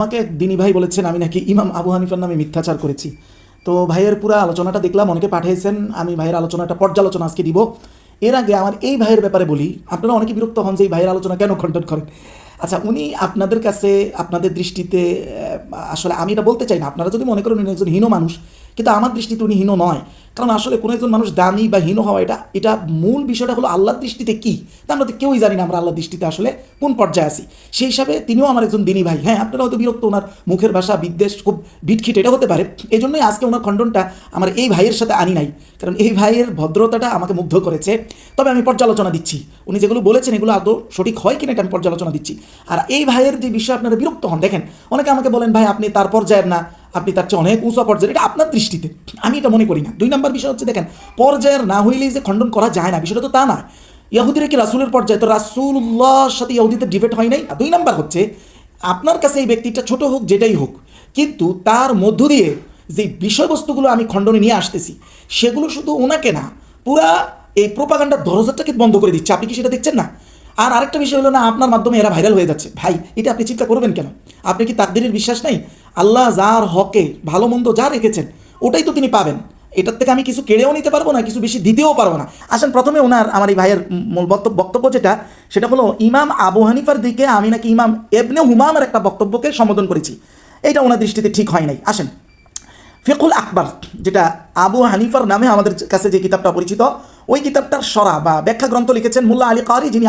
আমাকে এক দিনী ভাই বলেছেন আমি নাকি ইমাম আবু হানিফার নামে মিথ্যাচার করেছি। তো ভাইয়ের পুরো আলোচনাটা দেখলাম, অনেকে পাঠিয়েছেন, আমি ভাইয়ের আলোচনাটা পর্যালোচনা আজকে দিব। এর আগে আমার এই ভাইয়ের ব্যাপারে বলি, আপনারা অনেকে বিরক্ত হন যে এই ভাইয়ের আলোচনা কেন খণ্ডন করেন। আচ্ছা, উনি আপনাদের কাছে আপনাদের দৃষ্টিতে আসলে আমি এটা বলতে চাই না, আপনারা যদি মনে করেন উনি একজন হীন মানুষ, কিন্তু আমার দৃষ্টিতে উনি হীন নয়। কারণ আসলে কোনো একজন মানুষ দামি বা হীন হওয়া এটা মূল বিষয়টা হলো আল্লাহর দৃষ্টিতে কী, তা আমরা তো কেউই জানি না আমরা আল্লাহর দৃষ্টিতে আসলে কোন পর্যায়ে আছি। সেই হিসাবে তিনিও আমার একজন দিনী ভাই। হ্যাঁ, আপনারা হয়তো বিরক্ত, ওনার মুখের ভাষা বিদ্বেষ খুব বিটখিট, এটা হতে পারে। এই জন্যই আজকে ওনার খণ্ডনটা আমার এই ভাইয়ের সাথে আনি নাই, কারণ এই ভাইয়ের ভদ্রতাটা আমাকে মুগ্ধ করেছে। তবে আমি পর্যালোচনা দিচ্ছি, উনি যেগুলো বলেছেন এগুলো আদৌ সঠিক হয় কিনা এটা আমি পর্যালোচনা দিচ্ছি। আর এই ভাইয়ের যে বিষয়ে আপনারা বিরক্ত হন, দেখেন অনেকে আমাকে বলেন ভাই আপনি তার পর্যায়ের না, আপনি তার চেয়ে অনেক উঁচা পর্যায়ের, এটা আপনার দৃষ্টিতে, আমি এটা মনে করি না। 2 নম্বর বিষয় হচ্ছে, দেখেন পর্যায়ের না হইলেই যে খণ্ডন করা যায় না, বিষয়টা তো তা না। ইহুদিরা কি রাসূলের পর্যায়ে? তো রাসূলুল্লাহর সাথে ইহুদিদের ডিবেট হয় নাই। 2 নম্বর হচ্ছে, আপনার কাছে এই ব্যক্তিটা ছোট হোক যেটাই হোক, কিন্তু তার মধ্য দিয়ে যে বিষয়বস্তুগুলো আমি খণ্ডনে নিয়ে আসতেছি সেগুলো শুধু ওনাকে না, পুরা এই প্রোপাগান্ডার দরজাটাকে বন্ধ করে দিচ্ছে। আপনি কি সেটা দেখছেন না? আর আরেকটা বিষয় হলো না, আপনার মাধ্যমে এরা ভাইরাল হয়ে যাচ্ছে। ভাই এটা আপনি চিন্তা করবেন কেন? আপনি কি তাকদীরের বিশ্বাস নেই? আল্লাহ যার হকে ভালো মন্দ যা রেখেছেন ওটাই তো তিনি পাবেন। এটার থেকে আমি কিছু কেড়েও নিতে পারবো না, কিছু বেশি দিতেও পারবো না। আসেন প্রথমে আমার এই ভাইয়ের মূল বক্তব্য সেটা হলো ইমাম আবু হানিফার দিকে আমি নাকি ইমাম ইবনে হুমামের একটা বক্তব্যকে সম্বোধন করেছি, এটা ওনার দৃষ্টিতে ঠিক হয় নাই। আসেন, ফিকহুল আকবার, যেটা আবু হানিফার নামে আমাদের কাছে যে কিতাবটা পরিচিত, ওই কিতাবটার সরা বা ব্যাখ্যা গ্রন্থ লিখেছেন মোল্লা আলী কারি, যিনি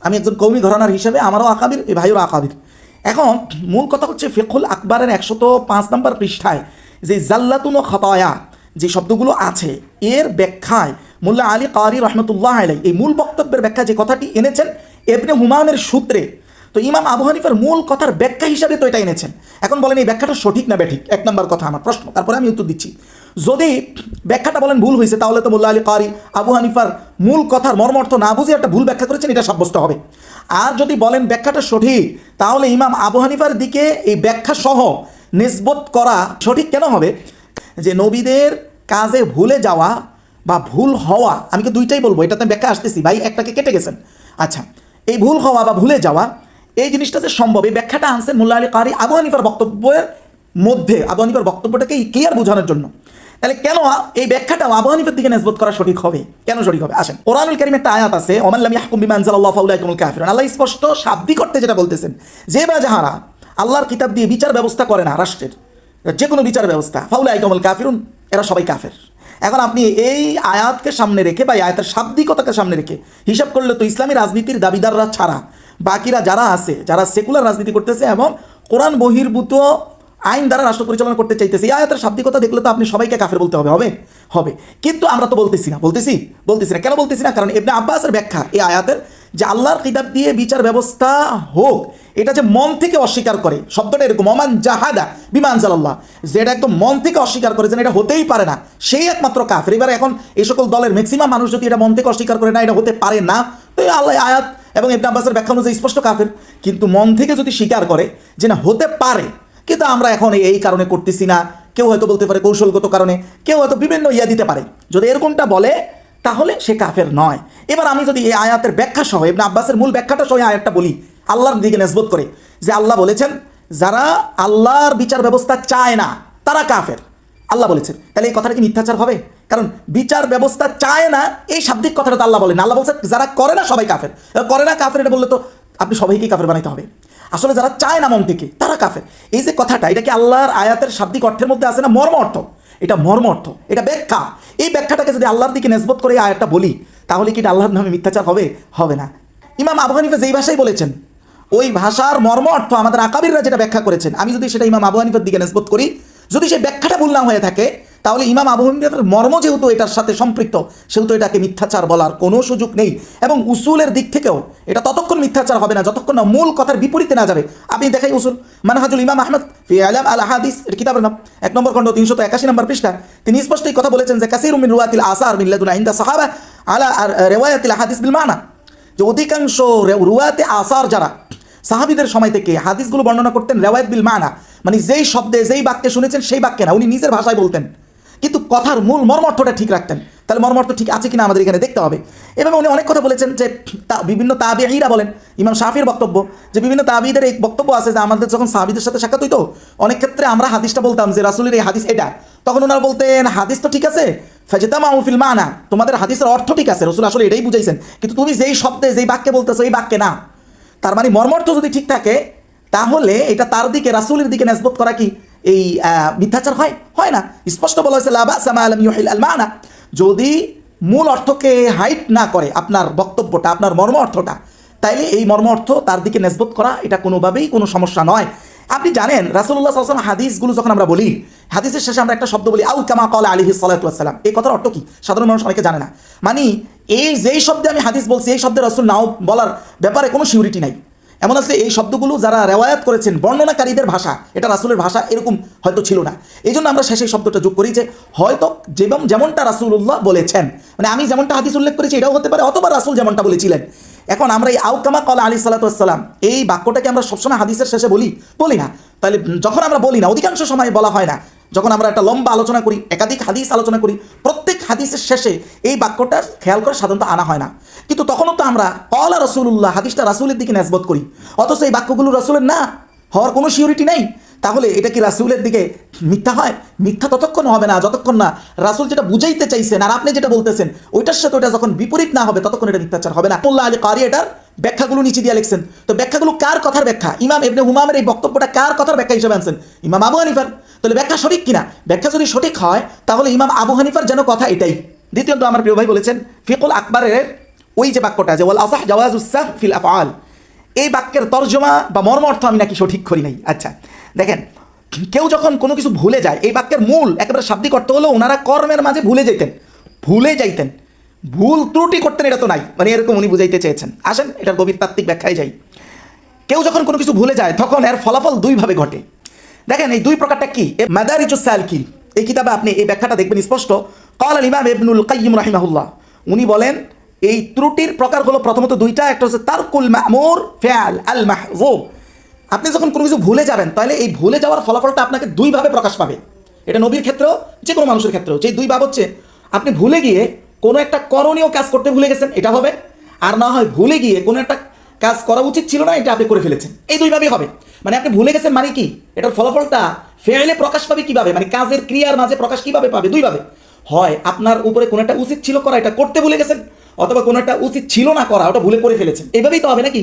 আমি একজন কৌমি ঘরানার হিসেবে আমারও আকাবির, এই ভাইয়েরও আকাবির। এখন মূল কথা হচ্ছে, ফিকহুল আকবরের 105 নম্বর পৃষ্ঠায় যে জাল্লাতুন ও খতায়া যে শব্দগুলো আছে, এর ব্যাখ্যায় মোল্লা আলী কারি রহমতুল্লাহ আলাই এই মূল বক্তব্যের ব্যাখ্যা যে কথাটি এনেছেন ইবনে হুমামের সূত্রে, তো ইমাম আবু হানিফার মূল কথার ব্যাখ্যা হিসাবে তো এটা এনেছেন। এখন বলেন এই ব্যাখ্যাটা সঠিক না ব্যাঠিক? 1 নম্বর কথা আমার প্রশ্ন, তারপরে আমি উত্তর দিচ্ছি। যদি ব্যাখ্যাটা বলেন ভুল হয়েছে, তাহলে তো মোল্লা আলী কারি আবু হানিফার মূল কথার মর্মার্থ না বুঝে একটা ভুল ব্যাখ্যা করেছেন, এটা সাব্যস্ত হবে। আর যদি বলেন ব্যাখ্যাটা সঠিক, তাহলে ইমাম আবু হানিফার দিকে এই ব্যাখ্যা সহ নিসবত করা সঠিক কেন হবে? যে নবীদের কাজে ভুলে যাওয়া বা ভুল হওয়া, আমি কি দুইটাই বলবো, এটাতে ব্যাখ্যা আসতেছি ভাই, একটাকে কেটে গেছেন। আচ্ছা, এই ভুল হওয়া বা ভুলে যাওয়া এই জিনিসটা যে সম্ভব, এই ব্যাখ্যাটা আনছেন মোল্লা আলী কারি আবু হানিফার বক্তব্যের মধ্যে, আবু হানিফার বক্তব্যটাকে ক্লিয়ার বোঝানোর জন্য। তাহলে কেন এই ব্যাখ্যাটা আবু হানিফার দিকে নিসবত করা সঠিক হবে? কেন সঠিক হবে? আসেন, কোরআনুল কারীমে একটা আয়াত আছে, ওমান লাম ইয়াহকুম বিমা আনজালাল্লাহু ফাউলাইকা হুমুল কাফিরুন। আল্লাহ স্পষ্ট শাব্দিক অর্থে যেটা বলতেছেন, যে বা যাহারা আল্লাহর কিতাব দিয়ে বিচার ব্যবস্থা করে না, রাষ্ট্রের যে কোনো বিচার ব্যবস্থা, ফাউলাইকা হুমুল কাফিরুন, এরা সবাই কাফের। এখন আপনি এই আয়াতকে সামনে রেখে বা আয়াতের শাব্দিকতাকে সামনে রেখে হিসাব করলে তো ইসলামী রাজনীতির দাবিদাররা ছাড়া বাকিরা যারা আছে, যারা সেকুলার রাজনীতি করতেছে এবং কোরআন বহির্ভূত আইন দ্বারা রাষ্ট্র পরিচালনা করতে চাইতেছে, এই আয়াতের শাব্দিকতা দেখলে তো আপনি সবাইকে কাফের বলতে হবে। কিন্তু আমরা তো বলতেছি না। কেন বলতেছি না? কারণ ইবনে আব্বাসের ব্যাখ্যা এই আয়াতের, যে আল্লাহর কিতাব দিয়ে বিচার ব্যবস্থা হোক, এটা যে মন থেকে অস্বীকার করে, শব্দটা এরকম, ওমান জাহাদা বিমা আনজালাল্লাহ, যেটা একদম মন থেকে অস্বীকার করে, যেন এটা হতেই পারে না, সেই একমাত্র কাফের। এবার এখন এই সকল দলের ম্যাক্সিমাম মানুষ যদি এটা মন থেকে অস্বীকার করে না, এটা হতে পারে না, তো আল্লাহ আয়াত এবং ইবনে আব্বাসের ব্যাখ্যা অনুযায়ী স্পষ্ট কাফের। কিন্তু মন থেকে যদি স্বীকার করে যে না হতে পারে, কিন্তু আমরা এখন এই কারণে করতেছি না, কেউ হয়তো বলতে পারে কৌশলগত কারণে, কেউ হয়তো বিভিন্ন দিতে পারে, যদি এরকমটা বলে তাহলে সে কাফের নয়। এবার আমি যদি এই আয়াতের ব্যাখ্যা সহ ইবনে আব্বাসের মূল ব্যাখ্যাটা সহ আয়াতটা বলি, আল্লাহর দিকে নিসবত করে, যে আল্লাহ বলেছেন যারা আল্লাহর বিচার ব্যবস্থা চায় না তারা কাফের, আল্লাহ বলেছেন, তাহলে এই কথাটা কি মিথ্যাচার হবে? কারণ বিচার ব্যবস্থা চায় না এই শাব্দিক কথাটা তো আল্লাহ বলেন, আল্লাহ বলছেন যারা করে না সবাই কাফের। করে না কাফের এটা বললে তো আপনি সবাইকেই কাফের বানাইতে হবে। আসলে যারা চায় না মন থেকে তারা কাফের, এই যে কথাটা, এটা কি আল্লাহর আয়াতের শাব্দিক অর্থের মধ্যে আছে না মর্ম অর্থ? এটা মর্ম অর্থ, এটা ব্যাখ্যা। এই ব্যাখ্যাটাকে যদি আল্লাহর দিকে নিসবত করে এই আয়াতটা বলি, তাহলে কি এটা আল্লাহর নামে মিথ্যাচার হবে না। ইমাম আবু হানিফা যেই ভাষায় বলেছেন, ওই ভাষার মর্ম অর্থ আমাদের আকাবিররা যেটা ব্যাখ্যা করেছেন, আমি যদি সেটা ইমাম আবু হানিফার দিকে নিসবত করি, যদি সেই ব্যাখ্যাটা ভুল না হয়ে থাকে, তাহলে ইমাম আবু হানিফার মর্ম যেহেতু এটার সাথে সম্পৃক্ত, সেহেতু এটাকে মিথ্যাচার বলার কোনো সুযোগ নেই। এবং উসুলের দিক থেকেও এটা ততক্ষণ মিথ্যাচার হবে না যতক্ষণ না মূল কথার বিপরীতে না যাবে। আপনি দেখাই উসুল মানহাজুল ইমাম আহমদ ফি আলাম আল হাদিস, এর কিতাবের নাম, 1 নম্বর খণ্ড 381 নম্বর পৃষ্ঠা, তিনি স্পষ্ট এই কথা বলেছেন যে কাসীরুম মিন রুয়াতিল আসার মিন লাদুন ইনদা সাহাবা আলা রিওয়ায়াতিল হাদিস বিল মানা, যে অধিকাংশ রুয়াতে আসার যারা সাহাবীদের সময় থেকে হাদিসগুলো বর্ণনা করতেন রেওয়ায়াত বিল মানা, মানে যেই শব্দে যেই বাক্যে শুনেছেন সেই বাক্যে না, উনি নিজের ভাষায় বলতেন। কিন্তু কথার মূল মর্মার্থটা ঠিক রাখতেন। তাহলে মর্মার্থ ঠিক আছে কিনা আমাদের এখানে দেখতে হবে। এভাবে উনি অনেক কথা বলেছেন যে বিভিন্ন তাবিঈরা বলেন, ইমাম শাফির বক্তব্য যে বিভিন্ন তাবিঈদের এই বক্তব্য আছে যে আমাদের যখন সাহাবীদের সাথে সাক্ষাৎ হইতো অনেক ক্ষেত্রে আমরা হাদিসটা বলতাম যে রাসূলের এই হাদিস এটা, তখন ওনারা বলতেন হাদিস তো ঠিক আছে, ফাজতামাউ ফিল মানা, তোমাদের হাদিসের অর্থ ঠিক আছে, রাসূল আসলে এটাই বুঝাইছেন, কিন্তু তুমি যেই শব্দে যেই বাক্যে বলতেছো এই বাক্যে না। তার মানে মর্মার্থ যদি ঠিক থাকে তাহলে এটা তার দিকে রাসূলের দিকে নিসবত করা কি এই মিথ্যাচার হয় না। স্পষ্ট বলা হয়েছে লা বা'সা মা লাম ইউহিল আল মানা, যদি মূল অর্থকে হাইট না করে আপনার বক্তব্যটা, আপনার মর্ম অর্থটা, তাইলে এই মর্ম অর্থ তার দিকে নিসবত করা এটা কোনোভাবেই কোনো সমস্যা নয়। আপনি জানেন রাসূলুল্লাহ সাল্লাল্লাহু আলাইহি ওয়াসাল্লাম হাদিসগুলো যখন আমরা বলি, হাদিসের শেষে আমরা একটা শব্দ বলি আউ কামা ক্বালা আলাইহিস সালাতু ওয়াস সালাম, এই কথার অর্থ কি সাধারণ মানুষ অনেকে জানে না। মানে এই যেই শব্দে আমি হাদিস বলছি এই শব্দে রাসূল নাও বলার ব্যাপারে কোনো সিউরিটি নাই। এমন আছে এই শব্দগুলো যারা রেওয়ায়াত করেছেন বর্ণনাকারীদের ভাষা, এটা রাসূলের ভাষা এরকম হয়তো ছিল না। এই জন্য আমরা শেষে শব্দটা যোগ করি যে হয়তো যেমনটা রাসূলুল্লাহ বলেছেন, মানে আমি যেমনটা হাদিস উল্লেখ করেছি এটাও হতে পারে, অথবা রাসূল যেমনটা বলেছিলেন। এখন আমরা এই আউ কামা ক্বালা আলাইহিস সালাতু ওয়াস সালাম এই বাক্যটাকে আমরা সবসময় হাদিসের শেষে বলি না। তাহলে যখন আমরা বলি না, অধিকাংশ সময় বলা হয় না, যখন আমরা একটা লম্বা আলোচনা করি, একাধিক হাদিস আলোচনা করি, প্রত্যেক হাদিসের শেষে এই বাক্যটা খেয়াল করে সাধারণত আনা হয় না। কিন্তু তখনও তো আমরা ক্বালা রাসূলুল্লাহ হাদিসটা রাসূলের দিকে নিসবত করি, অথচ এই বাক্যগুলো রাসূলের না হওয়ার কোনো সিউরিটি নেই। তাহলে এটা কি রাসূলের দিকে মিথ্যা হয়? মিথ্যা ততক্ষণ হবে না যতক্ষণ না রাসূল যেটা বুঝাইতে চাইছেন আর আপনি যেটা বলতেছেন ওইটার সাথে ওইটা যখন বিপরীত না হবে ততক্ষণ এটা মিথ্যাচার হবে না। আব্দুল্লাহ আলী কারি এটার ব্যাখ্যাগুলো নিচে দিয়ে লিখছেন। তো ব্যাখ্যাগুলো কার কথার ব্যাখ্যা? ইমাম ইবনে হুমামের এই বক্তব্যটা কার কথার ব্যাখ্যা হিসেবে আনছেন? ইমাম আবু হানিফার। তাহলে ব্যাখ্যা সঠিক কিনা? ব্যাখ্যা যদি সঠিক হয় তাহলে ইমাম আবু হানিফার যেন কথা এটাই। দ্বিতীয়ত আমার প্রিয় ভাই বলেছেন ফিকুল আকবরের ওই যে বাক্যটা যে ওয়াল আসাহ জাওয়াজুস সাহ ফিল আফআল, এই বাক্যের তর্জমা বা মর্ম অর্থ আমি নাকি সঠিক করি নাই। আচ্ছা দেখেন, কেউ যখন কোনো কিছু ভুলে যায়, এই বাক্যের মূল একেবারে শাব্দিক অর্থ হলো ওনারা কর্মের মাঝে ভুলে যাইতেন, ভুল ত্রুটি করতেন, এটা তো নাই, মানে এরকম উনি বুঝাইতে চেয়েছেন। আসেন এটার গভীর তাত্ত্বিক ব্যাখ্যায় যাই। কেউ যখন কোনো কিছু ভুলে যায় তখন এর ফলাফল দুইভাবে ঘটে। দেখেন এই দুই প্রকারটা কি, মাদারিজুস সালিকিন এই কিতাবে আপনি এই ব্যাখ্যাটা দেখবেন স্পষ্ট। ক্বালা ইমাম ইবনুল কাইয়্যিম রাহিমাহুল্লাহ, উনি বলেন এই ত্রুটির প্রকার হলো প্রথমত দুইটা, একটা হচ্ছে তারকুল মা'মুর ফি'ল আল মাহযুব। আপনি যখন কোনো কিছু ভুলে যাবেন তাহলে এই ভুলে যাওয়ার ফলাফলটা আপনাকে দুইভাবে প্রকাশ পাবে। এটা নবীর ক্ষেত্রেও যে কোনো মানুষের ক্ষেত্রেও, যে দুই ভাব হচ্ছে আপনি ভুলে গিয়ে কোনো একটা করণীয় কাজ করতে ভুলে গেছেন এটা হবে, আর না হয় ভুলে গিয়ে কোনো একটা কাজ করা উচিত ছিল না এটা আপনি করে ফেলেছেন, এই দুইভাবেই হবে। মানে আপনি ভুলে গেছেন মানে কি, এটার ফলাফলটা ফেলে প্রকাশ পাবে কিভাবে, মানে কাজের ক্রিয়ার মাঝে প্রকাশ কিভাবে পাবে? দুইভাবে। হয় আপনার উপরে কোনো একটা উচিত ছিল করা এটা করতে ভুলে গেছেন, অথবা কোনো একটা উচিত ছিল না করা ওটা ভুলে করে ফেলেছেন, এভাবেই তো হবে নাকি?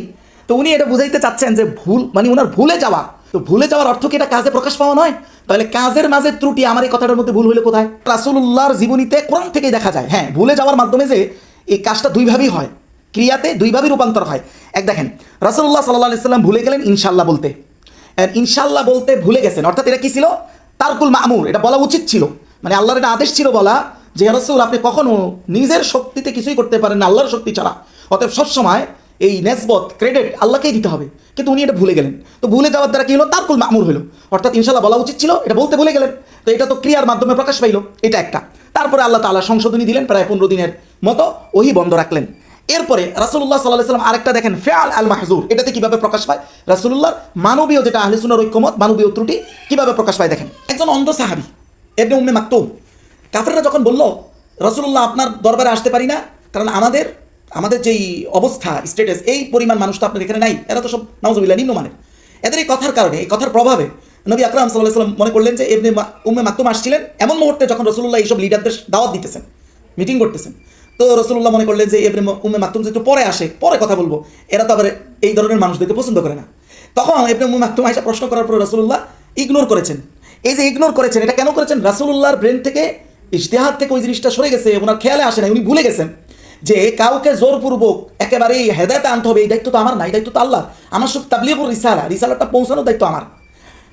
তো উনি এটা বুঝাইতে চাচ্ছেন যে ভুল মানে ওনার ভুলে যাওয়া, তো ভুলে যাওয়ার অর্থ কি এটা কাজে প্রকাশ পাওয়া নয়? তাহলে কাজের মাঝে ত্রুটি, আমার এই কথাটার মধ্যে ভুল হলে কোথায়? রাসূলুল্লাহর জীবনীতে কোরআন থেকেই দেখা যায়, হ্যাঁ ভুলে যাওয়ার মাধ্যমে যে এই কাজটা দুইভাবেই হয়, ক্রিয়াতে দুইভাবেই রূপান্তর হয়। এক দেখেন রাসূলুল্লাহ সাল্লাল্লাহু আলাইহি সাল্লাম ভুলে গেলেন ইনশাআল্লাহ বলতে, ইনশাআল্লাহ বলতে ভুলে গেছেন, অর্থাৎ এটা কি ছিল? তারকুল মা'মুর, এটা বলা উচিত ছিল, মানে আল্লাহর এটা আদেশ ছিল বলা যে ইয়া রাসূল আপনি কখনো নিজের শক্তিতে কিছুই করতে পারেন না আল্লাহর শক্তি ছাড়া, অতএব সবসময় এই নেসবত ক্রেডিট আল্লাহকেই দিতে হবে। কিন্তু উনি এটা ভুলে গেলেন, তো ভুলে যাওয়ার দ্বারা কি হলো? তারকুল মা'মুর হলো, অর্থাৎ ইনশাআল্লাহ বলা উচিত ছিল এটা বলতে ভুলে গেলেন, তো এটা তো ক্রিয়ার মাধ্যমে প্রকাশ পাইল, এটা একটা। তারপরে আল্লাহ তাআলা সংশোধনী দিলেন, প্রায় 15 দিনের মতো ওহী বন্ধ রাখলেন। এরপরে রাসূলুল্লাহ সাল্লাল্লাহু আলাইহি ওয়াসাল্লাম আরেকটা দেখেন ফি'ল আল মাহযুর, এটাতে কিভাবে প্রকাশ পায় রাসূলুল্লাহর মানবীয়, যেটা আহলে সুন্নাহর ঐক্যমত, মানবীয় ত্রুটি কিভাবে প্রকাশ পায় দেখেন। একজন অন্ধ সাহাবী ইবনে উম্মে মাকতুম, কাফেররা যখন বলল রাসূলুল্লাহ আপনার দরবারে আসতে পারি না কারণ আমাদের যেই অবস্থা স্ট্যাটাস এই পরিমাণ মানুষ তো আপনার এখানে নাই, এরা তো সব নাউজুবিল্লাহ নিম্নমানের, এদের এই কথার কারণে, এই কথার প্রভাবে নবী আকরাম সাল্লাল্লাহু আলাইহি ওয়াসাল্লাম মনে করলেন যে ইবনে উম্মে মাকতুম আসছিলেন এমন মুহূর্তে যখন রাসূলুল্লাহ এইসব লিডারদের দাওয়াত দিতেছেন, মিটিং করতেছেন, তো রাসূলুল্লাহ মনে করলেন যে ইবনে উম্মে মাকতুম যেহেতু পরে আসে, পরে কথা বলবো, এরা তো আবার এই ধরনের মানুষদেরকে পছন্দ করে না। তখন ইবনে উম্মে মাকতুম আয়েশা প্রশ্ন করার পর রাসূলুল্লাহ ইগনোর করেছেন। এই যে ইগনোর করেছেন এটা কেন করেছেন? রাসূলুল্লাহর ব্রেন থেকে, ইজতিহাদ থেকে ওই জিনিসটা সরে গেছে, ওনার খেয়ালে আসে না, উনি ভুলে গেছেন যে কাউকে জোরপূর্বক একেবারে হেদায়েতে আনতে হবে এই দায়িত্ব তো আমার না, এই দায়িত্ব তো আল্লাহ, আমার শুধু তাবলীগুর রিসালাটা পৌঁছানোর দায়িত্ব আমার।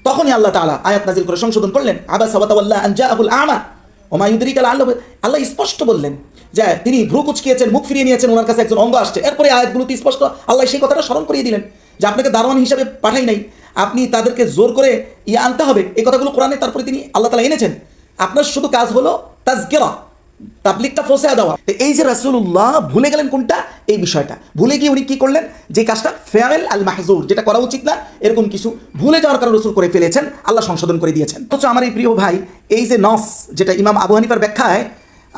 তখনই আল্লাহ তাআলা আয়াত নাজিল করে সংশোধন করলেন, আবাসা ওয়া তাওয়াল্লা আন জাআহুল আমা ওয়া মা ইউদরিকা লাআল্লাহু, আল্লাহ স্পষ্ট বললেন যে তিনি ভ্রু কুঁচকিয়েছেন, মুখ ফিরিয়ে নিয়েছেন, ওনার কাছে একজন অন্ধ আসছে। এরপরে আয়াতগুলোতে স্পষ্ট আল্লাহ সেই কথাটা স্মরণ করিয়ে দিলেন যে আপনাকে দারোয়ান হিসাবে পাঠাই নাই, আপনি তাদেরকে জোর করে আনতে হবে, এই কথাগুলো কোরআনে তারপরে তিনি আল্লাহ তাআলা এনেছেন। আপনার শুধু কাজ হলো তাজকিরা, তাবলিগটা ফসে দেওয়া। এই যে রাসূলুল্লাহ ভুলে গেলেন কোনটা, এই বিষয়টা ভুলে গিয়ে উনি কি করলেন, যে কাজটা ফেয়াল আল মাহজুর, যেটা করা উচিত না, এরকম কিছু ভুলে যাওয়ার কারণে রাসূল করে ফেলেছেন, আল্লাহ সংশোধন করে দিয়েছেন। অথচ আমার এই প্রিয় ভাই, এই যে নস যেটা ইমাম আবু হানিফার ব্যাখ্যায়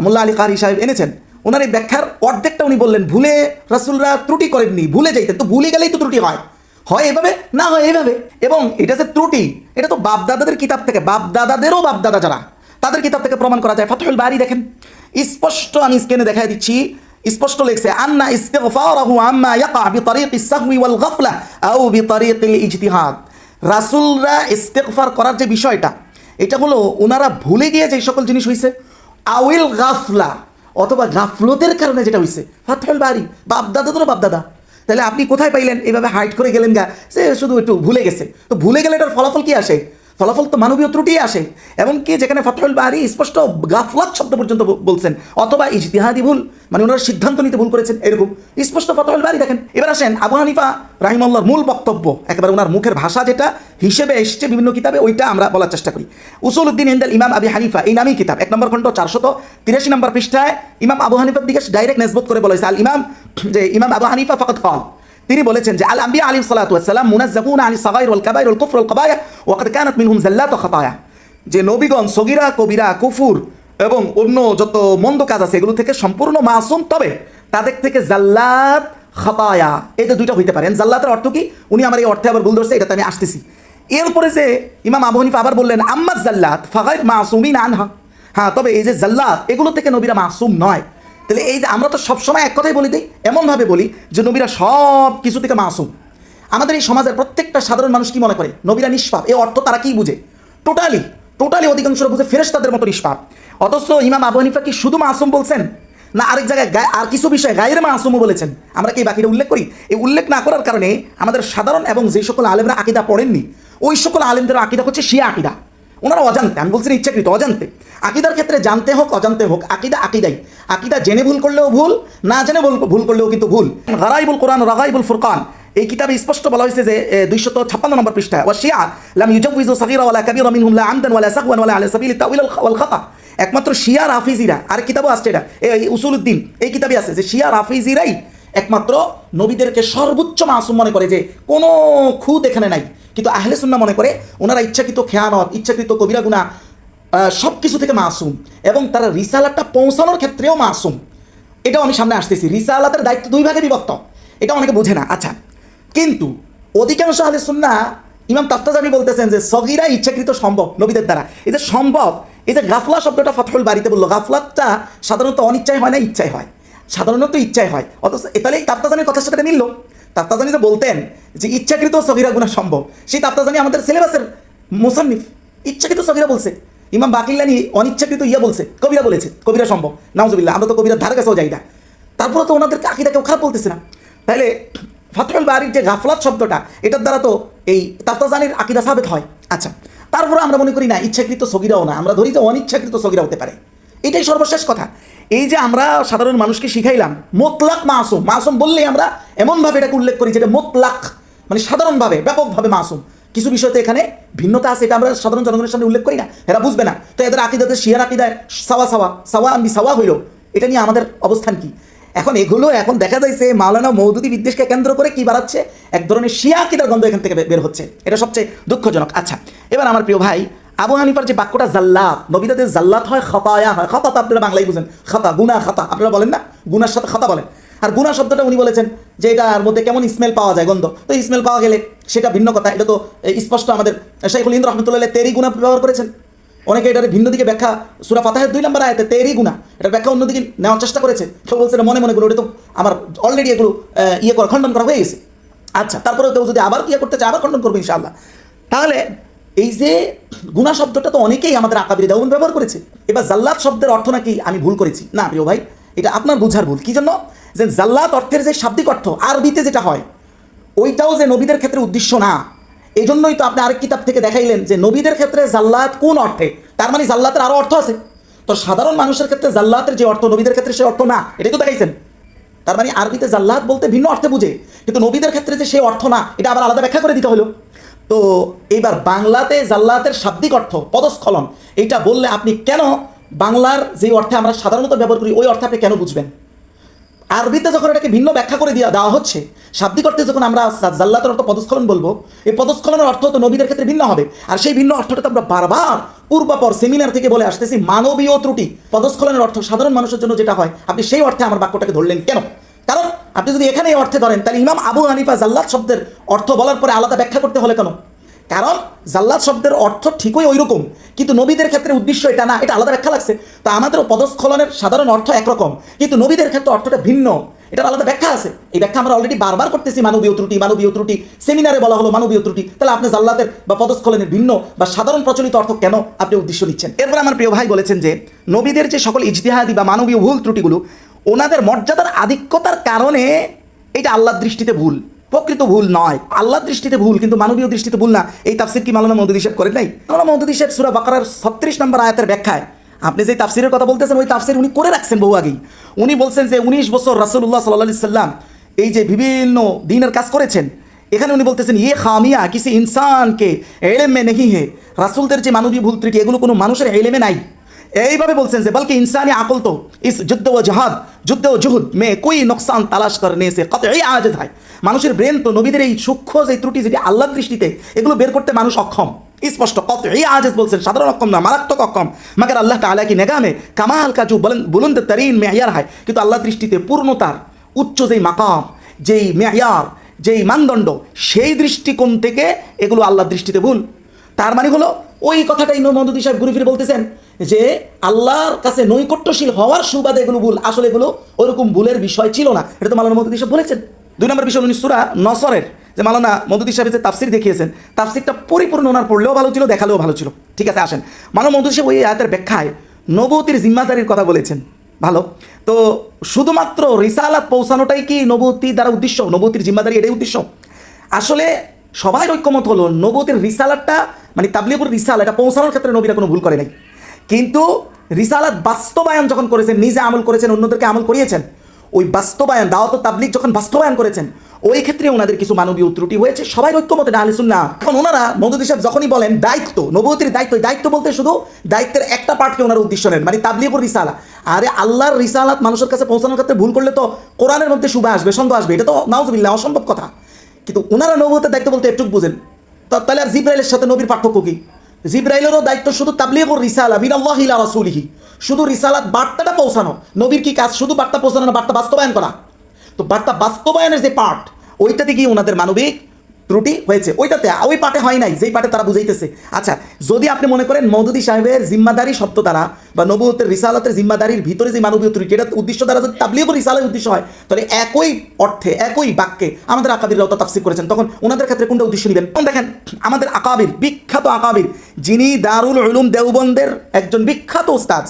মোল্লা আলী কারি সাহেব এনেছেন, ওনার এই ব্যাখ্যার অর্ধেকটা উনি বললেন ভুলে রাসূলরা ত্রুটি করেননি, ভুলে যাইতেন। তো ভুলে গেলেই তো ত্রুটি হয়, হয় এভাবে, না হয় এভাবে। এবং এটা যে ত্রুটি, এটা তো বাপদাদাদের কিতাব থেকে, বাপদাদাদেরও বাপদাদা যারা, তাদের কিতাব থেকে প্রমাণ করা যায়। ফাতহুল বারি দেখেন, স্পষ্ট আমি স্ক্রিনে দেখাই দিচ্ছি, স্পষ্ট লেখছে আন্না ইস্তিগফারাহু আম্মা ইয়াকা বিতরিকিস সাহওয়ি ওয়াল গাফলা আও বিতরিকিল ইজতিহাদ। রাসূলরা ইস্তিগফার করার যে বিষয়টা, এটা হলো ওনারা ভুলে গিয়ে যে সকল জিনিস হইছে, আউইল গাফলা অথবা গাফলতের কারণে যেটা হইছে। ফাতহুল বারি, বাপদাদাদেরও বাপদাদা। তাহলে আপনি কোথায় পাইলেন এইভাবে হাইট করে গেলেন গা, সে শুধু একটু ভুলে গেছে। তো ভুলে গেলে এটার ফলাফল কি আসে? ফলাফল তো মানবীয় ত্রুটি আসে। এমনকি যেখানে ফাতহুল বারি স্পষ্ট গাফলাত শব্দ পর্যন্ত বলছেন, অথবা ইজতিহাদি ভুল, মানে ওনারা সিদ্ধান্ত নিতে ভুল করেছেন, এরকম স্পষ্ট ফাতহুল বারি দেখেন। এবার আসেন আবু হানিফা রাহিমাহুল্লাহর মূল বক্তব্য, একেবারে ওনার মুখের ভাষা যেটা হিসেবে এসছে বিভিন্ন কিতাবে, ওইটা আমরা বলার চেষ্টা করি। উসুলউদ্দিন ইনদাল ইমাম আবি হানিফা, এই নামই কিতাব, 1 নম্বর খণ্ড 483 নম্বর পৃষ্ঠায় ইমাম আবু হানিফার দিকে ডাইরেক্ট নেসবত করে বলা হয়েছে আল ইমাম, যে ইমাম আবু হানিফা ফাকাত কাল, তিনি বলেছেন যে আল আম্বিয়া আলাইহিস সালাতু ওয়াস সালাম মুনাজ্জাহুনা আনিস সাগাইর ওয়াল কাবাইর ওয়াল কুফর ওয়াল কাবায়া ওয়া কাদ কানাত মিনহুম যাল্লাত ওয়া খাতায়া। যে নবীগণ সগীরা কবিরা কুফর এবং অন্য যত মন্দ কাজ আছে এগুলো থেকে সম্পূর্ণ মাসুম, তবে তাদের থেকে জাল্লাত খাতায়া, এটা দুইটা হইতে পারেন। জাল্লাতের অর্থ কি, উনি আমার এই অর্থে আবার ভুল ধরছে, এটাতে আমি আসতেছি। এরপরে যে ইমাম আবু হানিফা আবার বললেন আম্মা জাল্লাত ফাগাইর মাসুমিন আনহা, হ্যাঁ তবে এই যে জাল্লাত এগুলো থেকে নবীরা মাসুম নয়। তাহলে এই যে আমরা তো সবসময় এক কথাই বলি দিই, এমনভাবে বলি যে নবীরা সব কিছু থেকে মাসুম। আমাদের এই সমাজের প্রত্যেকটা সাধারণ মানুষ কি মনে করে, নবীরা নিষ্পাপ। এই অর্থ তারা কি বুঝে, টোটালি অধিকাংশরা বুঝে ফেরেশতাদের মতো নিষ্পাপ। অথচ ইমাম আবু হানিফা কি শুধু মাসুম বলছেন, না আরেক জায়গায় আর কিছু বিষয়ে গায়ের মাসুমও বলেছেন? আমরা কি বাকিটা উল্লেখ করি? এই উল্লেখ না করার কারণে আমাদের সাধারণ এবং যে সকল আলেমরা আকিদা পড়েননি, ওই সকল আলেমদের আকিদা হচ্ছে শিয়া আকিদা। ওনারা অজান্তে, আমি বলছি ইচ্ছাকৃত অজান্তে, আকিদার ক্ষেত্রে জানতে হোক অজান্তে হোক, আকিদাই। আকিদা জেনে ভুল করলেও ভুল, না জেনে ভুল করলেও কিন্তু ভুল। গারাইবুল কোরআন রাগাইবুল ফুরকান, এই কিতাবে স্পষ্ট বলা হয়েছে যে 256 নম্বর পৃষ্ঠা, ওয়া শিয়া লাম ইউজাউযু সাগীরা ওয়ালা কাবীরা মিনহুম লা আমদান ওয়ালা সাহওয়ান ওয়ালা আলা সাবিলি তাউইল ওয়াল খাতা। একমাত্র শিয়া রাফিজিরা, আর কিতাবও আসছে এটা, এই উসুলউদ্দিন এই কিতাবে আছে যে শিয়া রাফিজিরাই একমাত্র নবীদেরকে সর্বোচ্চ মাসুম মনে করে, যে কোনো খুঁত এখানে নাই। কিন্তু আহলে সুন্নাহ মনে করে ওনারা ইচ্ছাকৃত খেয়ানত, ইচ্ছাকৃত কবিরা গুনাহ সব কিছু থেকে মাসুম, এবং তারা রিসালাতটা পৌঁছানোর ক্ষেত্রেও মাসুম। এটাও আমি সামনে আসতেছি। রিসালাতের দায়িত্ব 2 ভাগে বিভক্ত, এটা অনেকে বোঝে না। আচ্ছা, কিন্তু অধিকাংশ আহলে সুন্নাহ, ইমাম তাফতাজানি বলতেছেন যে সগীরা ইচ্ছাকৃত সম্ভব নবীদের দ্বারা। এই যে সম্ভব, এই যে গাফলা শব্দটা ফাতহুল বারিতে বললো, গাফলাতটা সাধারণত অনিচ্ছায় হয় না ইচ্ছায় হয়? সাধারণত ইচ্ছায় হয়। অথচ তাহলে তাফতাজানির কথার সাথে মিলল। তাফতাজানি যে বলতেন যে ইচ্ছাকৃত সগীরা গুনাহ সম্ভব, সেই তাফতাজানি আমাদের সিলেবাসের মুসান্নিফ। ইচ্ছাকৃত সগীরা বলছে, ইমাম বাকিল্লানি অনিচ্ছাকৃত বলছে, কবিরা বলেছে কবিরা সম্ভব। নাউজুবিল্লাহ, আমরা তো কবিরা ধারে কাছেও যাই না, তারপরে তো ওনাদেরকে আকিদা কেউ খারাপ বলতেছে না। তাহলে ফাতহুল বারির যে গাফলাত শব্দটা, এটার দ্বারা তো এই তাফতাজানির আকিদা সাবেত হয়। আচ্ছা, তারপরে আমরা মনে করি না ইচ্ছাকৃত সগীরাও না, আমরা ধরি যে অনিচ্ছাকৃত সগীরা হতে পারে। এটাই সর্বশেষ কথা। এই যে আমরা সাধারণ মানুষকে শিখাইলাম মোতলাক মাসুম, মাসুম বললেই আমরা এমনভাবে এটাকে উল্লেখ করি যেটা মোতলাক, মানে সাধারণভাবে ব্যাপকভাবে মাসুম। কিছু বিষয়তে এখানে ভিন্নতা আছে, এটা আমরা সাধারণ জনগণের সামনে উল্লেখ করি না, এরা বুঝবে না। তো এদের আকিদাতে শিয়ার আকিদায় সাওয়া আমি সাওয়া হইল, এটা নিয়ে আমাদের অবস্থান কি? এখন এগুলো এখন দেখা যাচ্ছে মাওলানা মওদুদি বিদ্বেষকে কেন্দ্র করে কি বাড়াচ্ছে, এক ধরনের শিয়া আকিদার গন্ধ এখান থেকে বের হচ্ছে। এটা সবচেয়ে দুঃখজনক। আচ্ছা, এবার আমার প্রিয় ভাই, আবু হানিফার যে বাক্যটা জাল্লাত, নবীদের জাল্লাত হয় খতায়া হয়। খতা তো আপনারা বাংলায় বুঝেন, খাতা গুনাহ, খাতা আপনারা বলেন না, গুনার সাথে খাতা বলেন। আর গুনাহ শব্দটা উনি বলেছেন যে এটার মধ্যে কেমন স্মেল পাওয়া যায়, গন্ধ। তো স্মেল পাওয়া গেলে সেটা ভিন্ন কথা, এটা তো স্পষ্ট। আমাদের শাইখুল হিন্দ রহমতুল্লাহ তেরি গুনাহ ব্যবহার করেছেন। অনেকে এটার ভিন্ন দিকে ব্যাখ্যা, সূরা ফাতিহার 2 নম্বর আয়াতে তেরি গুনাহ, এটার ব্যাখ্যা অন্যদিকে নেওয়ার চেষ্টা করেছে। কেউ বলছে মনে গুলো, এটা তো আমার অলরেডি এগুলো খণ্ডন করা হয়ে গেছে। আচ্ছা, তারপরে কেউ যদি আবার করতে চায়, আবার খণ্ডন করবে ইনশাআল্লাহ। তাহলে এই যে গুনাহ শব্দটা তো অনেকেই আমাদের আকাবির দেওবন্দ ব্যবহার করেছে। এবার জাল্লাত শব্দের অর্থ নাকি আমি ভুল করেছি? না প্রিয় ভাই, এটা আপনার বুঝার ভুল। কি জন্য? যে জাল্লাত অর্থের যে শাব্দিক অর্থ আরবিতে যেটা হয়, ওইটাও যে নবীদের ক্ষেত্রে উদ্দেশ্য না। এই জন্যই তো আপনি আরেক কিতাব থেকে দেখাইলেন যে নবীদের ক্ষেত্রে জাল্লাত কোন অর্থে, তার মানে জাল্লাতের আরও অর্থ আছে। তো সাধারণ মানুষের ক্ষেত্রে জাল্লাতের যে অর্থ, নবীদের ক্ষেত্রে সে অর্থ না, এটাই তো দেখাইছেন। তার মানে আরবিতে জাল্লাত বলতে ভিন্ন অর্থে বুঝে, কিন্তু নবীদের ক্ষেত্রে যে সে অর্থ না, এটা আবার আলাদা ব্যাখ্যা করে দিতে হলো। তো এইবার বাংলাতে জাল্লাতের শাব্দিক অর্থ পদস্খলন, এইটা বললে আপনি কেন বাংলার যে অর্থে আমরা সাধারণত ব্যবহার করি ওই অর্থে আপনি কেন বুঝবেন? আরবিতে যখন এটাকে ভিন্ন ব্যাখ্যা করে দেওয়া হচ্ছে, শাব্দিক অর্থে যখন আমরা জাল্লাতের অর্থ পদস্খলন বলবো, এই পদস্খলনের অর্থ তো নবীদের ক্ষেত্রে ভিন্ন হবে। আর সেই ভিন্ন অর্থটা তো আমরা বারবার পূর্বাপর সেমিনার থেকে বলে আসতেছি, মানবীয় ত্রুটি। পদস্খলনের অর্থ সাধারণ মানুষের জন্য যেটা হয়, আপনি সেই অর্থে আমার বাক্যটাকে ধরলেন কেন? কারণ আপনি যদি এখানে এই অর্থে ধরেন, তাহলে ইমাম আবু হানিফা জাল্লাত শব্দের অর্থ বলার পরে আলাদা ব্যাখ্যা করতে হলে কেন? কারণ জাল্লাত শব্দের অর্থ ঠিকই ওই রকম, কিন্তু নবীদের ক্ষেত্রে উদ্দেশ্য এটা না, এটা আলাদা ব্যাখ্যা লাগছে। তো আমাদেরও পদস্খলনের সাধারণ অর্থ একরকম, কিন্তু নবীদের ক্ষেত্রে অর্থটা ভিন্ন, এটার আলাদা ব্যাখ্যা আছে। এই ব্যাখ্যা আমরা অলরেডি বারবার করতেছি, মানবীয় ত্রুটি, মানবীয় ত্রুটি, সেমিনারে বলা হলো মানবীয় ত্রুটি। তাহলে আপনি জাল্লাতের বা পদস্খলনের ভিন্ন বা সাধারণ প্রচলিত অর্থ কেন আপনি উদ্দেশ্য নিচ্ছেন? এরপর আমার প্রিয় ভাই বলেছেন যে নবীদের যে সকল ইজতিহাদি বা মানবীয় ভুল ত্রুটিগুলো, ওনাদের মর্যাদার আধিক্যতার কারণে এটা আল্লাহর দৃষ্টিতে ভুল, প্রকৃত ভুল নয়। আল্লাহর দৃষ্টিতে ভুল, কিন্তু মানবীয় দৃষ্টিতে ভুল না। এই তাফসির কি মাওলানা মওদুদী সাহেব করেন নাই? মাওলানা মওদুদী সাহেব সূরা বাকারার 36 নম্বর আয়াতের ব্যাখ্যায় আপনি যে তাফসিরের কথা বলতেছেন, ওই তাফসির উনি করে রাখছেন বহু আগেই। উনি বলছেন যে 19 বছর রাসূলুল্লাহ সাল্লাল্লাহু আলাইহি সাল্লাম এই যে বিভিন্ন দ্বীনের কাজ করেছেন, এখানে উনি বলতেছেন ইয়ে খামিয়া কিসি ইনসানকে ইলমে নেহি হে, রাসূলদের যে মানবীয় ভুল ত্রুটি এগুলো কোনো মানুষের ইলমে নাই। এইভাবে বলছেন যে বলকে ইনসানি আকল তো ইস যুদ্ধ ও জাহাদ, যুদ্ধ ও জুহুদ মে কোই নোকসান তালাশ করনে সে কতই আজিজ হয়। মানুষের ব্রেন তো নবীদের এই সূক্ষ্ম যে ত্রুটি, যেটি আল্লাহর দৃষ্টিতে এগুলো বের করতে মানুষ অক্ষম, স্পষ্ট কতই আজিজ বলছেন, সাধারণ অক্ষম না, মারাত্মক অক্ষম। মাগার আল্লাহ তাআলা কি নেগামে কামাল কা জো বুলন্দ তরিন মেয়ার হয়, কিন্তু আল্লাহর দৃষ্টিতে পূর্ণতার উচ্চ যেই মাকাম, যেই মেয়ার, যেই মানদণ্ড, সেই দৃষ্টিকোণ থেকে এগুলো আল্লাহর দৃষ্টিতে ভুল। তার মানে হলো ওই কথাটাই ইমাম মওদুদী সাহেব ঘুরে ফিরে বলতেছেন যে আল্লাহর কাছে নৈকট্যশীল হওয়ার সুবাদে এগুলো ভুল, আসলে এগুলো ওইরকম ভুলের বিষয় ছিল না। এটা তো মাওলানা মওদুদী সাহেব বলেছেন। 2 নম্বর বিষয় উনি সূরা নসরের যে মাওলানা মওদুদী সাহেব যে তাফসির দেখিয়েছেন, তাফসিরটা পরিপূর্ণ ওনার পড়লেও ভালো ছিল, দেখালেও ভালো ছিল। ঠিক আছে, আসেন মাওলানা মওদুদী সাহেব ওই আয়াতের ব্যাখ্যায় নবুয়তির জিম্মাদারির কথা বলেছেন। ভালো, তো শুধুমাত্র রিসালাত পৌঁছানোটাই কি নবুয়তি দ্বারা উদ্দেশ্য? নবুয়তির জিম্মাদারি এটাই উদ্দেশ্য? আসলে সবাই ঐক্যমত হলো নবুয়তির রিসালাতটা মানে তাবলীগুর রিসালা, এটা পৌঁছানোর ক্ষেত্রে নবীরা কোনো ভুল করে নাই। কিন্তু রিসালাত বাস্তবায়ন যখন করেছেন, নিজে আমল করেছেন, অন্যদেরকে আমল করিয়েছেন, ওই বাস্তবায়ন দাওয়াত তাবলীগ যখন বাস্তবায়ন করেছেন, ওই ক্ষেত্রে ওনাদের কিছু মানবীয় ত্রুটি হয়েছে। সবাই ঐক্যমতে না আহলে সুন্নাহ। এখন ওনারা মওদুদী সাহেব যখনই বলেন দায়িত্ব, নবুয়তির দায়িত্ব, দায়িত্ব বলতে শুধু দায়িত্বের একটা পার্টকে ওনারা উদ্দেশ্য নেন, মানে তাবলীগুর রিসালা। আরে আল্লাহর রিসালাত মানুষের কাছে পৌঁছানোর ক্ষেত্রে ভুল করলে তো কোরআনের মধ্যে শুভা আসবে, সন্দেহ আসবে, এটা তো নাউজুবিল্লাহ অসম্ভব কথা। কিন্তু ওনারা নবুয়তের দায়িত্ব বলতে একটু বুঝেন। তাহলে আর জিব্রাইলের সাথে নবীর পার্থক্য কি? জিব্রাইলেরও দায়িত্ব শুধু তাবলীগুর রিসালা মিনাল্লাহি ইলা রাসূলিহি, শুধু রিসালাত বার্তাটা পৌঁছানো। নবীর কি কাজ? শুধু বার্তা পৌঁছানো না, বার্তা বাস্তবায়ন করা। তো বার্তা বাস্তবায়নের যে পার্ট, ওইটাতে গিয়ে ওনাদের মানবিক ত্রুটি হয়েছে, ওইটাতে ওই পার্টে হয় নাই যেই পার্টে তারা বুঝাইতেছে। আচ্ছা, যদি আপনি মনে করেন মওদুদী সাহেবের জিম্মাদারি শব্দ দ্বারা বা নবুয়তের রিসালাতের জিম্মাদারির ভিতরে যে মানবীয় ত্রুটি, এটা উদ্দেশ্য দ্বারা যদি তাবলীগুর রিসালার উদ্দেশ্য হয়, তাহলে একই অর্থে একই বাক্যে আমাদের আকাবিররাও তো তাফসীর করেছেন, তখন ওনাদের ক্ষেত্রে কোনটা উদ্দেশ্য নেবেন? দেখেন আমাদের আকাবির, বিখ্যাত আকাবির, যিনি দারুল উলুম দেওবন্দের একজন বিখ্যাত ওস্তাদ,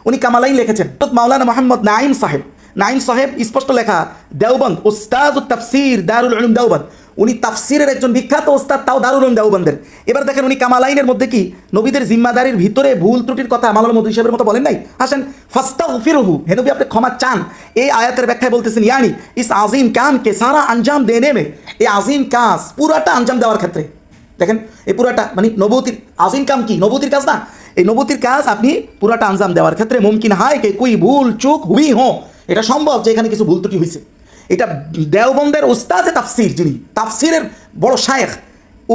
উনি কামালাইন লিখেছেন। মাওলানা মোহাম্মদ নাঈম সাহেব, নাঈম সাহেব স্পষ্ট লেখা, দেওবন্দ উস্তাদ তাফসীর দারুল উলুম দেওবন্দ, উনি তাফসীরের একজন বিখ্যাত ওস্তাদ, তাও দারুল উলুম দেওবন্দের। এবার দেখেন উনি কামালাইনের মধ্যে কি নবীদের জিম্মাদারির ভিতরে ভুল ত্রুটির কথা মাওলানা মওদুদী সাহেবের মতো বলেন নাই? আসেন ফাস্তাগফিরহু, হে নবী আপনি ক্ষমা চান। এই আয়াতের ব্যাখ্যায় বলতেছেন ইয়ানি ইস আজিম কাম কে সারা আঞ্জাম দেনে মে, এই আজিম কাজ পুরাটা আঞ্জাম দেওয়ার ক্ষেত্রে, দেখেন এই পুরাটা মানে নবুয়তির আজিম কাম কি? নবুয়তির কাজ না, এই নবুয়তির কাজ আপনি পুরাটা আঞ্জাম দেওয়ার ক্ষেত্রে মুমকিন হয় কে কোই ভুল চুক হুই হো, এটা সম্ভব যে এখানে কিছু ভুল ত্রুটি হয়েছে। এটা দেওবন্দের ওস্তাদে তাফসীর, যিনি তাফসীরের বড় শায়েখ,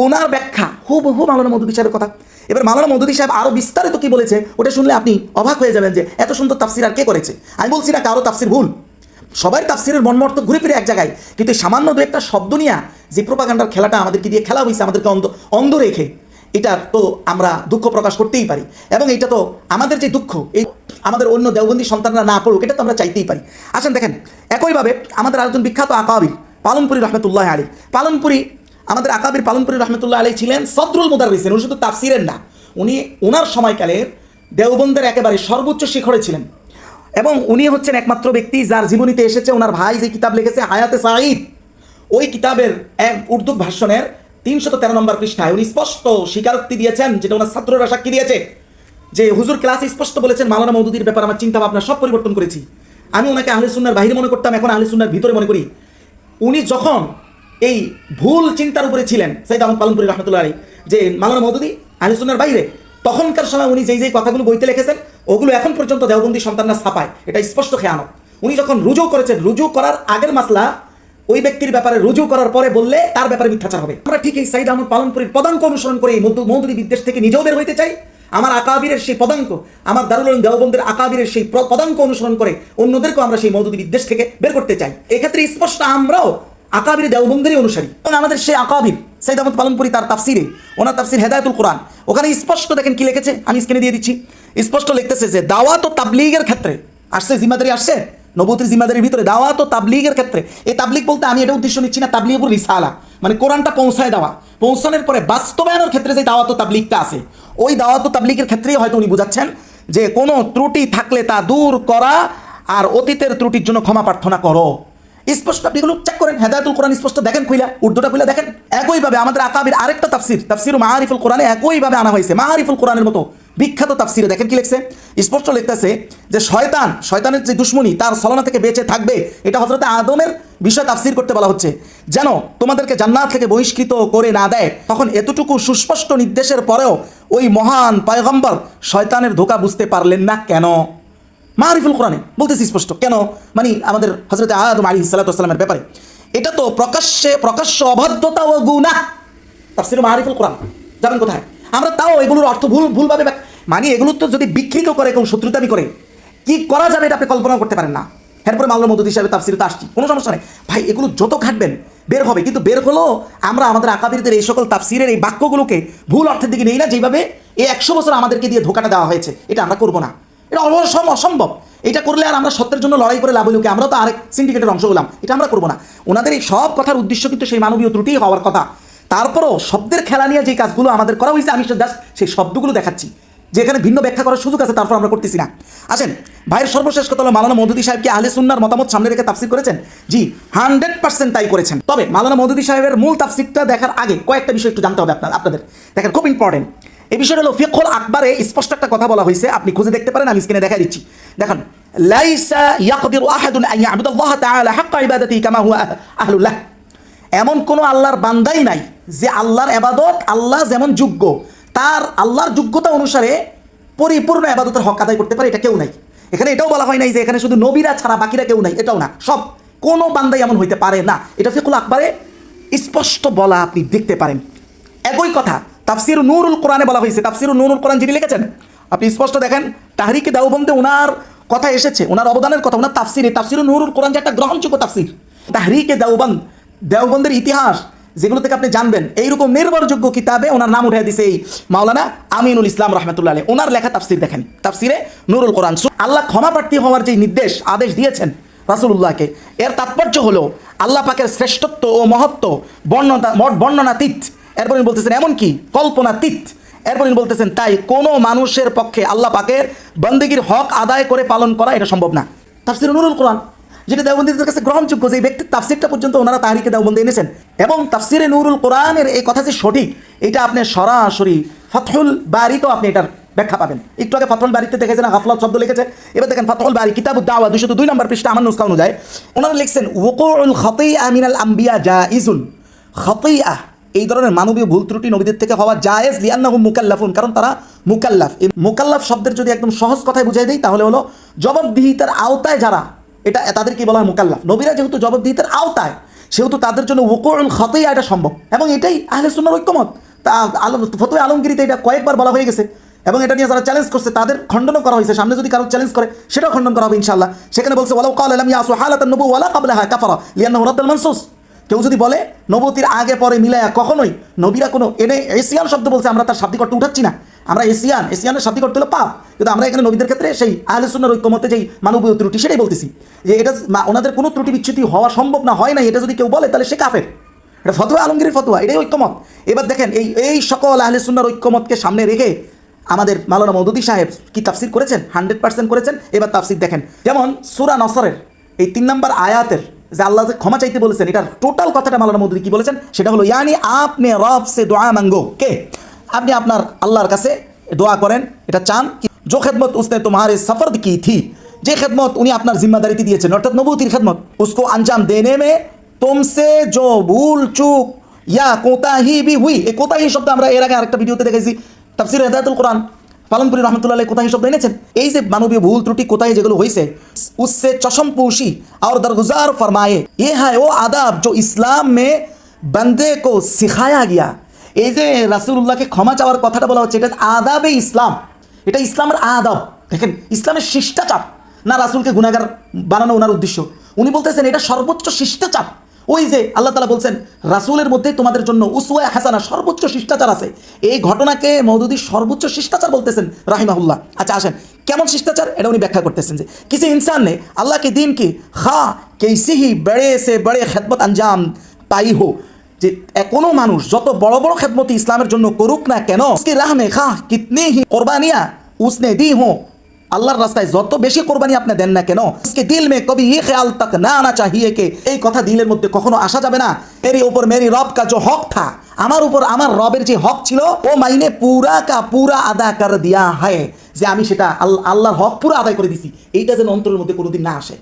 ওনার ব্যাখ্যা হুবহু মাওলানা মওদুদী সাহেবের কথা। এবার মাওলানা মওদুদী সাহেব আরও বিস্তারিত কি বলেছে, ওটা শুনলে আপনি অবাক হয়ে যাবেন যে এত সুন্দর তাফসীর আর কে করেছে। আমি বলছি না কারো তাফসীর ভুল, সবাই তাফসীরের মর্মার্থ ঘুরে ফিরে এক জায়গায়, কিন্তু সামান্য দু একটা শব্দ নিয়ে যে প্রোপাগান্ডার খেলাটা আমাদেরকে দিয়ে খেলা হয়েছে, আমাদেরকে অন্ধ রেখে, এটা তো আমরা দুঃখ প্রকাশ করতেই পারি। এবং এটা তো আমাদের যে দুঃখ, এই আমাদের অন্য দেওবন্দি সন্তানরা না পড়ুক, এটা তো আমরা চাইতেই পারি। আসেন দেখেন, একইভাবে আমাদের আরেকজন বিখ্যাত আকাবির পালনপুরি রহমতুল্লাহ আলী, পালনপুরি আমাদের আকাবির পালনপুরি রহমতুল্লাহ আলী ছিলেন সদরুল মুদাররিসিন। উনি শুধু তাফসীরের না, উনি ওনার সময়কালের দেওবন্দের একেবারে সর্বোচ্চ শিখরে ছিলেন। এবং উনি হচ্ছেন একমাত্র ব্যক্তি যার জীবনীতে এসেছে ওনার ভাই যে কিতাব লিখেছে হায়াতে সাঈদ, ওই কিতাবের এক উর্দু ভাষণের 313 নম্বর পৃষ্ঠায় উনি স্পষ্ট স্বীকারোক্তি দিয়েছেন, যেটা ওনার ছাত্ররা সাক্ষী দিয়েছে, যে হুজুর ক্লাসে স্পষ্ট বলেছেন মাওলানা মওদুদীর ব্যাপারে আমার চিন্তা ভাবনা সব পরিবর্তন করেছি। আমি ওনাকে আহলে সুন্নাহর বাইরে মনে করতাম, এখন আহলে সুন্নাহর ভিতরে মনে করি। উনি যখন এই ভুল চিন্তার উপরে ছিলেন সাইয়েদ আহমদ পালনপুরি রহমতুল্লাহ আলাইহি, যে মাওলানা মওদুদী আহলে সুন্নাহর বাইরে, তখনকার সময় উনি যেই কথাগুলো বইতে লিখেছেন ওগুলো এখন পর্যন্ত দেওবন্দি সন্তানরা ছাপায়, এটা স্পষ্ট খেয়ানত। উনি যখন রুজু করেছেন, রুজু করার আগের মাসলা ওই ব্যক্তির ব্যাপারে, রুজু করার পরে বললে তার ব্যাপারে মিথ্যাচার হবে। আমরা ঠিক এই সাইদ আহমদ পালনপুরীর পদাঙ্ক অনুসরণ করে এই মৌদুদি বিদ্বেষ থেকে নিজেও বের হইতে চাই। আমার আকাবিরের সেই পদাঙ্ক, আমার দারুল উলুম দেওবন্দের আকাবিরের সেই পদাঙ্ক অনুসরণ করে অন্যদেরকেও আমরা সেই মৌদুদি বিদ্বেষ থেকে বের করতে চাই। এক্ষেত্রে স্পষ্ট আমরাও আকাবির দেওবন্দেরই অনুসারী। এবং আমাদের সেই আকাবির সাইদ আহমদ পালনপুরী তার তাফসিরে, ওনার তাফসির হেদায়েতুল কোরআন, ওখানে স্পষ্ট দেখেন কি লিখেছে, আমি স্ক্রিনে দিয়ে দিচ্ছি। স্পষ্ট লিখতেছে যে দাওয়াত ও তাবলীগের ক্ষেত্রে আসছে জিম্মাদারি, আসছে নবুয়তের জিম্মাদারির ভিতরে দাওয়াত ও তাবলীগের ক্ষেত্রে। এই তাবলীগ বলতে আমি এটা উদ্দেশ্য নিচ্ছি না তাবলীগুর রিসালা, মানে কোরআনটা পৌঁছায় দেওয়া, পৌঁছানোর পরে বাস্তবায়নের ক্ষেত্রে যে দাওয়াত ও তাবলীগটা আছে, ওই দাওয়াত ও তাবলীগের ক্ষেত্রেই হয়তো উনি বুঝাচ্ছেন যে কোনো ত্রুটি থাকলে তা দূর করা আর অতীতের ত্রুটির জন্য ক্ষমা প্রার্থনা করো। স্পষ্ট আপনি এগুলো চেক করেন, হেদায়েতুল কোরআন স্পষ্ট দেখেন, খুইলা উর্দুটা খুইলা দেখেন। একইভাবে আমাদের আকাবির আরেকটা তাফসির, তাফসির মাআরিফুল কোরআনে একইভাবে আনা হয়েছে। মাআরিফুল কোরআনের মতো বিখ্যাত তাফসিরে দেখেন কি লিখছে, স্পষ্ট লিখতেছে যে শয়তানের যে দুশ্মনী তার ছলনা থেকে বেঁচে থাকবে, এটা হযরতে আদমের বিষয় তাফসির করতে বলা হচ্ছে, যেন তোমাদেরকে জান্নাত থেকে বহিষ্কৃত করে না দেয়। তখন এতটুকু সুস্পষ্ট নির্দেশের পরেও ওই মহান পয়গম্বর শয়তানের ধোঁকা বুঝতে পারলেন না কেন? মাআরিফুল কোরআনে বলতেছি স্পষ্ট কেন, মানে আমাদের হযরতে আদম আলাইহিস সালাতু ওয়াস সালামের ব্যাপারে এটা তো প্রকাশ্য অবাধ্যতা ও গুনাহ। তাফসীর মাআরিফুল কোরআন যাবেন কোথায়? আমরা তাও এগুলোর অর্থ ভুলভাবে, মানে এগুলো তো যদি বিকৃত করে কেউ শত্রুতামি করে কি করা যাবে এটা আপনি কল্পনা করতে পারেন না। এরপরে মাওলানা মওদুদী সাহেবের তাফসীরে তো আসছি, কোনো সমস্যা নেই ভাই, এগুলো যত ঘাটবেন বের হবে। কিন্তু বের হলেও আমরা আমাদের আকাবিরদের এই সকল তাফসীরের এই বাক্যগুলোকে ভুল অর্থের দিকে নেই না, যেভাবে এই 100 বছর আমাদেরকে দিয়ে ধোঁকাটা দেওয়া হয়েছে। এটা আমরা করবো না, এটা অসম্ভব। এটা করলে আর আমরা সত্যের জন্য লড়াই করে লাভ হইল কি? আমরা তো আরেক সিন্ডিকেটের অংশ হলাম, এটা আমরা করবো না। ওনাদের এই সব কথার উদ্দেশ্য কিন্তু সেই মানবীয় ত্রুটি হওয়ার কথা। তারপরও শব্দের খেলা নিয়ে যে কাজগুলো আমাদের করা হয়েছে, আমি জাস্ট সেই শব্দগুলো দেখাচ্ছি, যে এখানে ভিন্ন ব্যাখ্যা করার সুযোগ আছে, তারপর আমরা করতেছি না। আসেন ভাইয়ের সর্বশেষ কথা হলো, মাওলানা মওদুদী সাহেব কি আহলে সুন্নাহর মতামত সামনে রেখে তাফসীর করেছেন? জি, 100% তাই করেছেন। তবে মাওলানা মওদুদী সাহেবের মূল তাফসীরটা দেখার আগে কয়েকটা বিষয় একটু জানতে হবে আপনাদের। দেখেন খুব ইম্পর্টেন্ট এই বিষয়টা হলো, ফিকহুল আকবারে স্পষ্ট একটা কথা বলা হয়েছে, আপনি খুঁজে দেখতে পারেন, আমি স্ক্রিনে দেখাই দিচ্ছি। দেখেন, লাইসা ইয়াকদিরু আহাদুন আন ইয়াবুদাল্লাহ তাআলা হাক্কা ইবাদাতিহি কামা হুয়া আহলুল্লাহ। এমন কোনো আল্লাহর বান্দাই নাই যে আল্লাহর ইবাদত আল্লাহ যেমন যোগ্য, তার আল্লাহর যোগ্যতা অনুসারে পরিপূর্ণ ইবাদতের হক আদায় করতে পারে, এটা কেউ নাই। এখানে এটাও বলা হয় নাই যে এখানে শুধু নবীরা ছাড়া বাকিরা কেউ নাই, এটাও না, সব কোনো বান্দাই এমন হইতে পারে না। এটা ফিকহুল আকবারে স্পষ্ট বলা, আপনি দেখতে পারেন। একই কথা তাফসির নূরুল কোরআনে বলা হয়েছে। তাফসির নূরুল কোরআন যিনি লিখেছেন, আপনি স্পষ্ট দেখেন তাহরিকে দেওবন্দে ওনার কথা এসেছে, ওনার অবদানের কথা, ওনার তাফসির নূরুল কোরআন যে একটা গ্রহণযোগ্য তাফসির। তাহরিকে দেওবন্দের ইতিহাস যেগুলো থেকে আপনি জানবেন, এইরকম নির্ভরযোগ্য কিতাবে ওনার নাম উঠে দিছে এই মাওলানা আমিনুল ইসলাম রাহমাতুল্লাহ আলাইহি, ওনার লেখা তাফসির দেখেন, তাফসিরে নূরুল কোরআন। আল্লাহ ক্ষমা প্রার্থী হওয়ার যে আদেশ দিয়েছেন রাসূলুল্লাহকে, এর তাৎপর্য হলো আল্লাহ পাকের শ্রেষ্ঠত্ব ও মহত্ব বর্ণনাতীত। এরপর বলতেছেন এমনকি কল্পনাতীত। এরপর বলতেছেন তাই কোনো মানুষের পক্ষে আল্লাহ পাকের বন্দেগীর হক আদায় করে পালন করা এটা সম্ভব না। তাফসির নূরুল কোরআন যেটা দেওবন্দীদের কাছে গ্রহণযোগ্য, যে ব্যক্তির তাফসিরটা পর্যন্ত ওনারা তাহরিকে দেওবন্দে এনেছেন। এবং তাফসিরে নূরুল কোরআনের এই কথা যে সঠিক, এটা আপনি সরাসরি ফাতহুল বারীতেও আপনি এটার ব্যাখ্যা পাবেন। একটু আগে ফাতহুল বারীতে দেখেছেন গাফলাত শব্দ লিখেছে, এবার দেখেন ফাতহুল বারী কিতাবুদ দাওয়া 202 নম্বর পৃষ্ঠা আমার নুসখা অনুযায়ী ওনারা লিখছেন ওয়াকুউল খাতিআ মিনাল আম্বিয়া জাইজুন। খাতিআ এই ধরনের মানবীয় ভুল ত্রুটি নবীদের থেকে হওয়া জায়েজ, লিআন্নাহুম মুকাল্লাফুন, কারণ তারা মুকাল্লাফ। এই মুকাল্লাফ শব্দের যদি একদম সহজ কথায় বুঝাই দেই তাহলে হলো জবাবদিহিতার আওতায় যারা, এটা তাদেরকে বলা হয় মুকাল্লাফ। নবীরা যেহেতু জবাবদিহিতার আওতায়, সেহেতু তাদের জন্য ওয়াকুউল খাতিআ এটা সম্ভব, এবং এটাই আহলে সুন্নাহর ঐক্যমত। তা ফতোয়া আলমগীরিতে এটা কয়েকবার বলা হয়ে গেছে, এবং এটা নিয়ে যারা চ্যালেঞ্জ করছে তাদের খণ্ডনও করা হয়েছে। সামনে যদি কারো চ্যালেঞ্জ করে সেটাও খণ্ডন করা হবে ইনশাআল্লাহ। সেখানে বলছে ওয়ালাউ ক্বালা লাম ইয়াসু হালাতান নবুওয়া ওয়ালা ক্বাবলাহা কাফারা লিআন্নাহু রাদ্দাল মানসুস। কেউ যদি বলে নবতির আগে পরে মিলায়া, কখনোই নবীরা কোনো এনে এশিয়ান শব্দ বলছে, আমরা তার শাব্দিক অর্থ উঠাচ্ছি না, আমরা এশিয়ানের শাব্দিক অর্থ হলো পাপ, কিন্তু আমরা এখানে নবীদের ক্ষেত্রে সেই আহলে সুন্নাহর ঐক্যমতে যেই মানবীয় ত্রুটি সেটাই বলতেছি, যে এটা ওনাদের কোনো ত্রুটি বিচ্যুতি হওয়া সম্ভব না, হয় না, এটা যদি কেউ বলে তাহলে সে কাফের। এটা ফতোয়া আলমগীরের ফতোয়া, এটাই ঐক্যমত। এবার দেখেন এই সকল আহলে সুন্নাহর ঐক্যমতকে সামনে রেখে আমাদের মাওলানা মওদুদী সাহেব কি তাফসির করেছেন, 100% করেছেন। এবার তাফসির দেখেন, যেমন সূরা নসরের এই 3 নম্বর আয়াতের যে আল্লাহ ক্ষমা চাইতে বলেছেন, এটার টোটাল কথাটা মাওলানা মওদুদী কি বলেছেন সেটা হলো ইয়ানি আপনি রব সে দোয়া মাঙ্গো, কে আপনি আপনার আল্লাহর কাছে দোয়া করেন, এটা চান কি जो खिदमत उसने तुम्हारे सफर्द की थी, যে খেদমত উনি আপনার জিম্মাদারিতে দিয়েছেন, অর্থাৎ নবুতির খেদমত, उसको अंजाम देने में तुमसे जो भूल चूक या कोताही भी हुई। এই কোতাহি শব্দ আমরা এর আগে আরেকটা ভিডিওতে দেখেছি, তাফসির হেদায়েতুল কোরআন পালনপুরি রহমতুল্লাহ কোথায় শব্দ এনেছেন? এই যে মানবীয় ভুল ত্রুটি কোথায় যেগুলো হয়েছে, উসসে চশম পোশি और दरगुजार फरमाए ये है वो आदाब जो इस्लाम में बंदे को सिखाया गया। এই যে রাসূলুল্লাহকে ক্ষমা চাওয়ার কথাটা বলা হচ্ছে, এটা আদাবে ইসলাম, এটা ইসলামের আদাব। দেখেন ইসলামের শিষ্টাচার না রাসূলকে গুনাহগার বানানো ওনার উদ্দেশ্য। উনি বলতেছেন এটা সর্বোচ্চ শিষ্টাচার। ওই যে আল্লাহ তাআলা বলছেন রাসূলের মধ্যে তোমাদের জন্য উসওয়া হাসানা, সর্বোচ্চ শিষ্টাচার আছে। এই ঘটনাকে মওদুদি সর্বোচ্চ শিষ্টাচার বলতেছেন রাহিমাহুল্লাহ। আচ্ছা আসেন, কেমন শিষ্টাচার এটা উনি ব্যাখ্যা করতেছেন যে किसी इंसान ने अल्लाह के दीन की खा कैसी ही बड़े से बड़े खिदमत अंजाम पाई हो, যে কোনো মানুষ যত বড় বড় খেদমতি ইসলামের জন্য করুক না কেন, उसकी राह में खा कितनी ही कुर्बानियां उसने दी हो, আল্লাহর রাস্তায় যত বেশি কোরবানি আপনি দেন না কেন, उसके दिल में कभी ये ख्याल तक ना आना चाहिए कि এই কথা দিলের মধ্যে কখনো আসা যাবে না मेरे ऊपर मेरी रब का जो हक था, আমার উপর আমার রবের যে হক ছিল ও মাইনে পুরা কা পুরা আদা কর দিয়া হয়, যে আমি সেটা আল্লাহর হক পুরো আদায় করে দিছি, এইটা যেন অন্তরের মধ্যে কোনোদিন না আসে।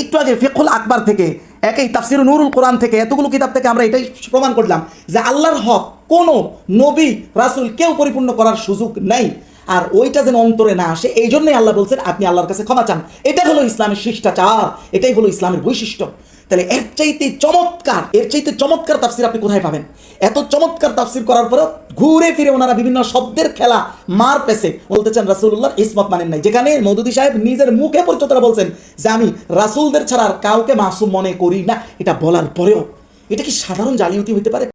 একটু আগে ফিকহুল আকবার থেকে, একই তাফসির নুরুল কোরআন থেকে, এতগুলো কিতাব থেকে আমরা এটাই প্রমাণ করলাম যে আল্লাহর হক কোনো নবী রাসূল কেউ পরিপূর্ণ করার সুযোগ নাই। আর ওইটা যেন অন্তরে না আসে, এই জন্যই আল্লাহ বলছেন আপনি আল্লাহর কাছে ক্ষমা চান। এটা হলো ইসলামের শিষ্টাচার, এটাই হলো ইসলামের বৈশিষ্ট্য। তাহলে এর চাইতে চমৎকার তাফসির আপনি কোথায় পাবেন? এত চমৎকার তাফসির করার পরেও ঘুরে ফিরে ওনারা বিভিন্ন শব্দের খেলা মার পেছে বলতেছেন রাসূলুল্লাহর ইসমত মানেন নাই, যেখানে মওদুদি সাহেব নিজের মুখে পরিচয়টা বলছেন যে আমি রাসূলদের ছাড়া আর কাউকে মাসুম মনে করি না। এটা বলার পরেও এটা কি সাধারণ জালিয়াতি হইতে পারে?